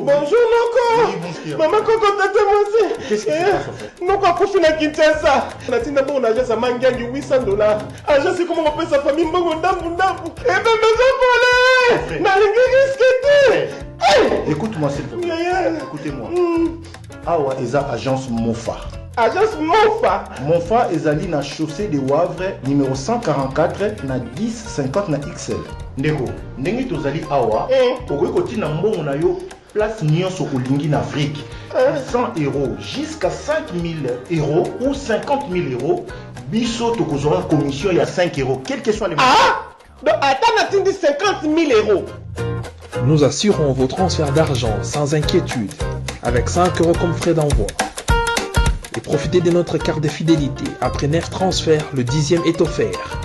Bonjour Noko. Oui, bonjour. Maman Koko tata moi Qu'est-ce qui se passe en fait? Noko a profité na Kinshasa. Natina bon agence à Mangangi $800. Agence c'est comment on appelle sa famille Mbongo ndambu ndambu. Eh ben maison pour na lingi risque. Écoute-moi s'il te plaît. Écoutez-moi. Awa eza agence Mofa. Agence Mofa. Mofa ezali na chaussée de Wavre numéro 144 na 1050 na XL. Ndeko, ndenge tozali awa, okoki kotina mbongo na yo place nyonso olingi na Afrique. 100 € jusqu'à 5000 € ou 50 000 €. Biso tokozora commission ya 5 €, quel que soit les montants. Ah! Donc attends, atteindre 50 000 €. Nous assurons vos transferts d'argent sans inquiétude, avec 5 € comme frais d'envoi. Et profitez de notre carte de fidélité. Après 9 transferts, le 10e est offert.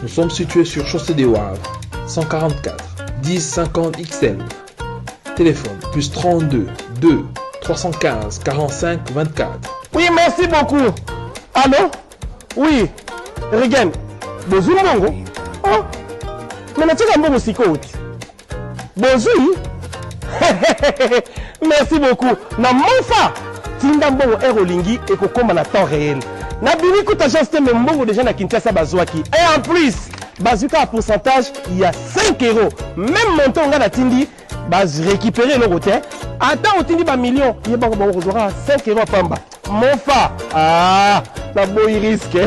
Nous sommes situés sur Chaussée des Wavres, 144 1050 XL. Téléphone plus 32 2 315 45 24. Oui, merci beaucoup. Allô? Oui. Regan. Bonjour, Mongo. Oh. Mais tu as un bon psychote. Bonjour. Merci beaucoup. Na Mofa. Tinda mbongo Aerolingi et kokoma na temps réel. Na bini kuta agence te mbongo déjà na Kinshasa bazwaki. Et en plus, bazuka à pourcentage, il y a 5 €. Même montant on a tindi, baz récupérer le côté. Attends, on tindi ba million, il y a ba 5 € pamba. Mofa. Ah, na boy risque.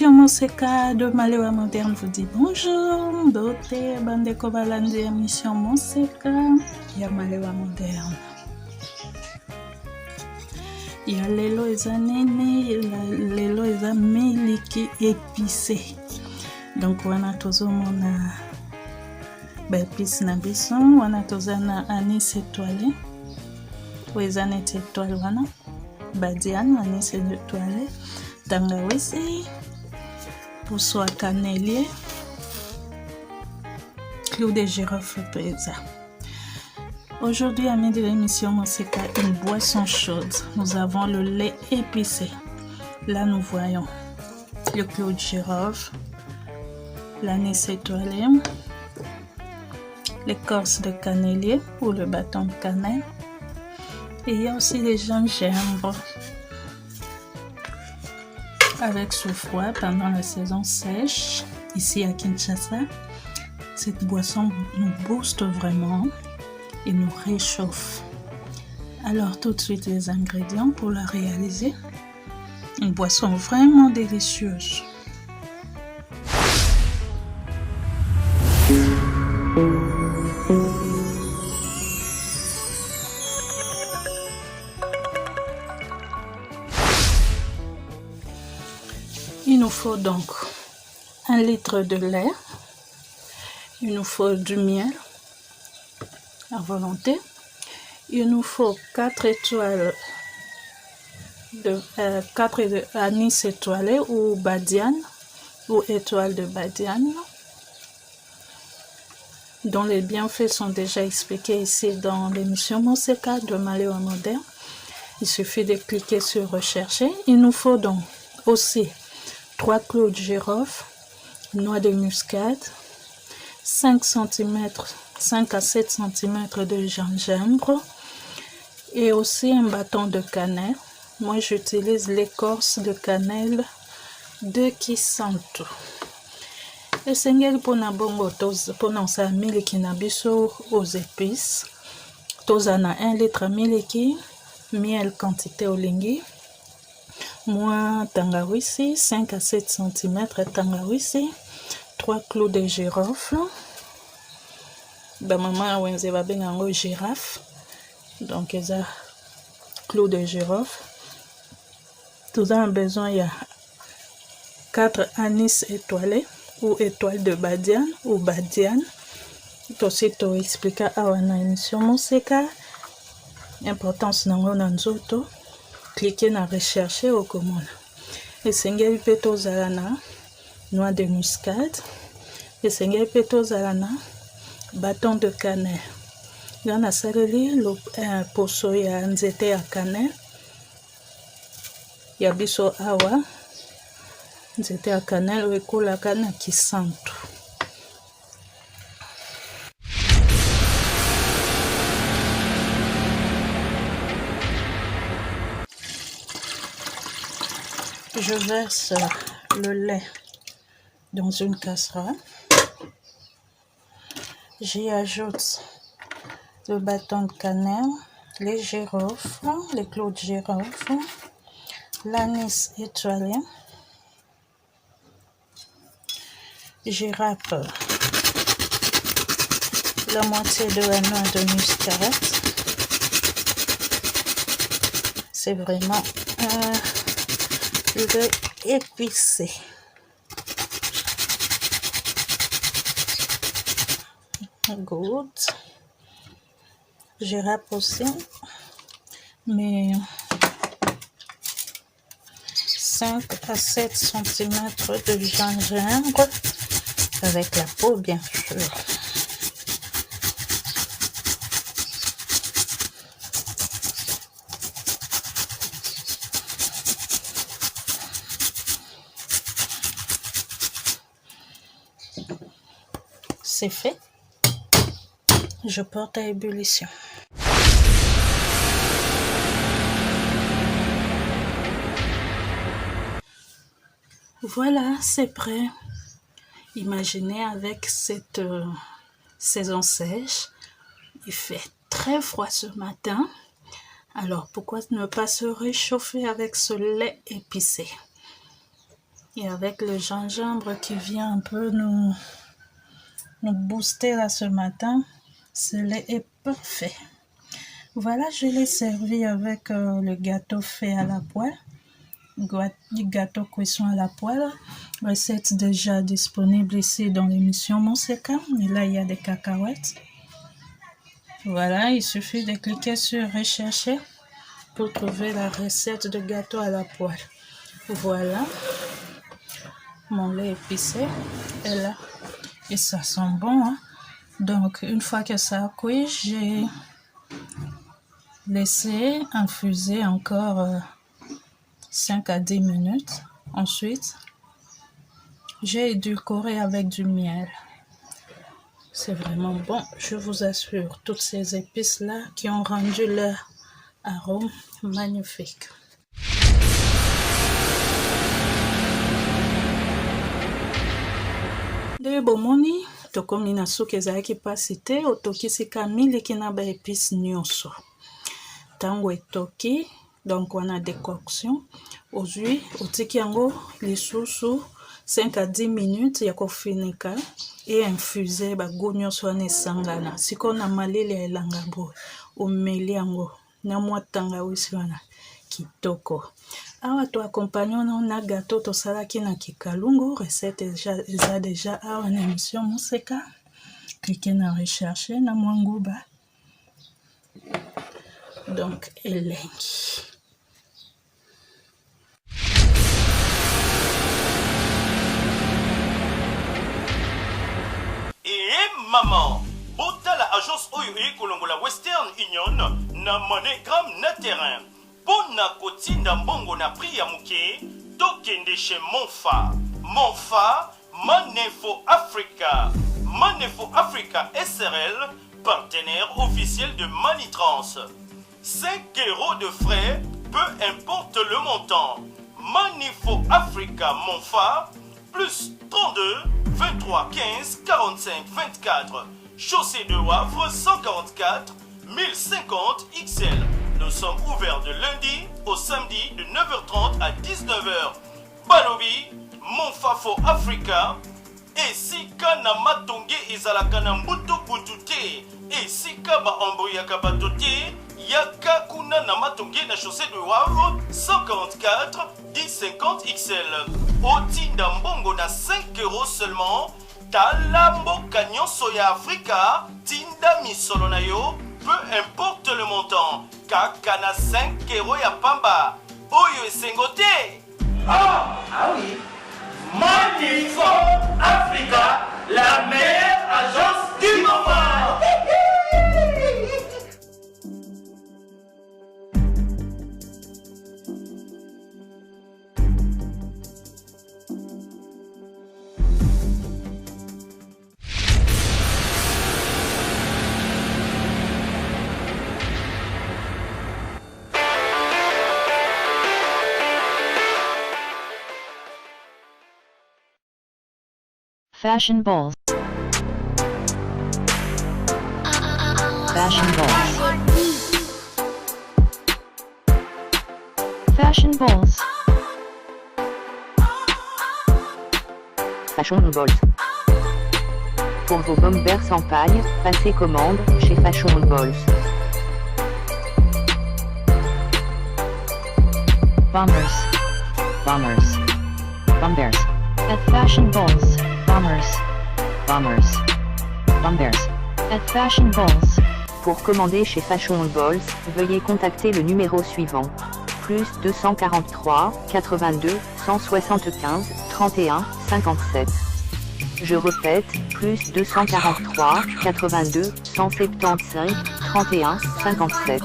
Monseka de Malewa Moderne vous dit bonjour. Dote bandeko balandi émission Monseka ya Malewa Moderne. Ya lelo eza nene, lelo eza miliki épicé. Donc wana tozomona ba épice na biso, wana tozana anis étoilé. Eza neti étoile wana. Badiane anis étoilé. Tangawizi. Pousseau à cannelier, clou de girofle pesa. Aujourd'hui, à midi de l'émission Monseka, une boisson chaude. Nous avons le lait épicé. Là, nous voyons le clou de girofle, l'anis étoilé, l'écorce de cannelier ou le bâton de cannelle. Et il y a aussi les gingembre. Avec ce froid pendant la saison sèche, ici à Kinshasa, cette boisson nous booste vraiment et nous réchauffe. Alors tout de suite les ingrédients pour la réaliser. Une boisson vraiment délicieuse. Il nous faut donc 1 litre de lait, il nous faut du miel à volonté, il nous faut 4 étoiles de 4 anis étoilés ou badiane ou étoiles de badiane dont les bienfaits sont déjà expliqués ici dans l'émission Monseka de Malewa Moderne. Il suffit de cliquer sur rechercher. Il nous faut donc aussi 3 clous de girofle, noix de muscade, 5 à 7 cm de gingembre et aussi un bâton de cannelle. Moi, j'utilise l'écorce de cannelle de Kisantu. Et sengel pona bongo pona sa miliki na biso aux épices. Tozana 1 litre miliki, miel quantité olingi. Moi, tangawizi, 5 à 7 cm tangawizi, 3 clous de girofle. Ba maman wenze ba bengango girafe. Donc eza clous de girofle. Nous avons besoin, il y a 4 anis étoilés ou étoiles de badiane ou badiane. Aussi, tu expliquer à la émission Monseka. Importance nango na nzoto. Cliquez na rechercher au commande. Et sengeli peto zalana noix de muscade. Et sengeli peto zalana bâton de cannelle. Dans la saleli un poso ya nzete ya cannelle. Ya biso awa nzete ya cannelle ekolaka na kisantu. Je verse le lait dans une casserole. J'y ajoute le bâton de cannelle, les girofles, les clous de girofle, l'anis étoilé. J'y râpe la moitié de la noix de muscade. C'est vraiment le épicé. Good. Je râpe aussi mes 5 à 7 cm de gingembre avec la peau bien sûr. C'est fait. Je porte à ébullition. Voilà, c'est prêt. Imaginez avec cette saison sèche, il fait très froid ce matin. Alors pourquoi ne pas se réchauffer avec ce lait épicé? Et avec le gingembre qui vient un peu nous booster là ce matin, ce lait est parfait. Voilà, je l'ai servi avec le gâteau fait à la poêle. Du gâteau cuisson à la poêle. Recette déjà disponible ici dans l'émission Monseka. Et là, il y a des cacahuètes. Voilà, il suffit de cliquer sur rechercher pour trouver la recette de gâteau à la poêle. Voilà. Mon lait épicé est là. Et ça sent bon. Hein? Donc, une fois que ça a cuit, j'ai laissé infuser encore 5 à 10 minutes. Ensuite, j'ai édulcoré avec du miel. C'est vraiment bon, je vous assure. Toutes ces épices-là qui ont rendu leur arôme magnifique. De bomoni, tokomi na suki ezalaki pasi te, otokisi kamiliki na ba épices nyonso. Tango etoki, donc on a décoction. Aujourd'hui, otiki yango lisusu 5 à 10 minutes ya kofinika et infuser ba goût nyonso wana esangana. Siko na malili ya elanga boye, omeli yango na mwa tangawisi wana kitoko. Awa to accompagnons na gâteau to salaki na kikalungu. Recette déjà awa na émission Monseka. Cliquez na rechercher na mwanguba. Donc elengi. Et maman, bota la agence oyo ekolongola Western Union na MoneyGram na terrain. Pona kotinda mbongo na prix ya muke, tokende chez Monfa. Monfa, Manefo Africa. Manefo Africa SRL, partenaire officiel de Manitrans. 5 € de frais, peu importe le montant. Manefo Africa Monfa, plus 32 23 15 45 24. Chaussée de Wavre 144 1050 XL. Nous sommes ouverts de lundi au samedi de 9h30 à 19h. Balobi, Monfafo Africa. Et si kana matonge ezalaka na mbutu butute. Et si kaba amboyaka batote. yaka kuna na matonge na chaussée de Wavre 144 1050 XL. Otinda mbongo na 5 € seulement. Tala mboka nyonso ya Afrika, tinda misolo na yo, peu importe le montant. Kaka na 5 € ya pamba. Oyo esengo te. Ah oui. Magnifico Africa, la meilleure agence du moment. Fashion balls. Fashion balls. Fashion balls. Fashion balls. Pour vos bombers en paille, passez commande chez Fashion balls. Bombers. Bombers. Bombers. At Fashion balls. Bombers. Bombers. Bombers. At Fashion balls. Pour commander chez Fashion Balls, veuillez contacter le numéro suivant. Plus 243 82 175 31 57. Je répète, plus 243 82 175 31 57.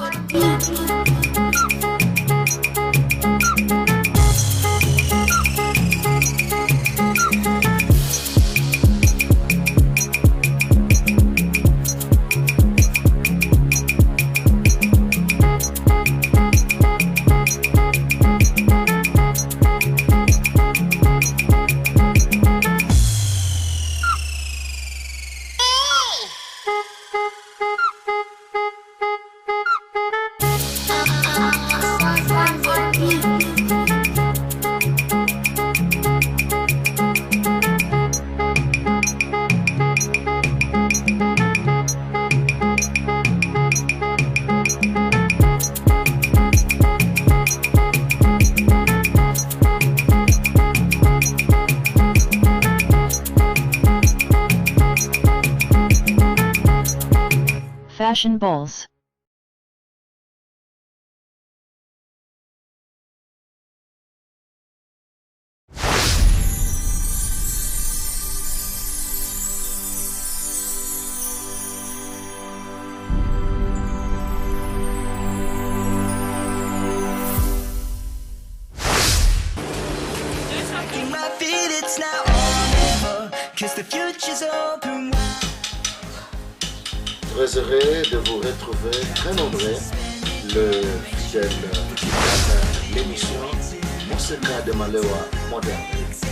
Fashion balls. My feet, it's now or never, 'cause the future's open. Très heureux de vous retrouver, très nombreux, le fidèle qui l'émission Monseka de Malewa moderne.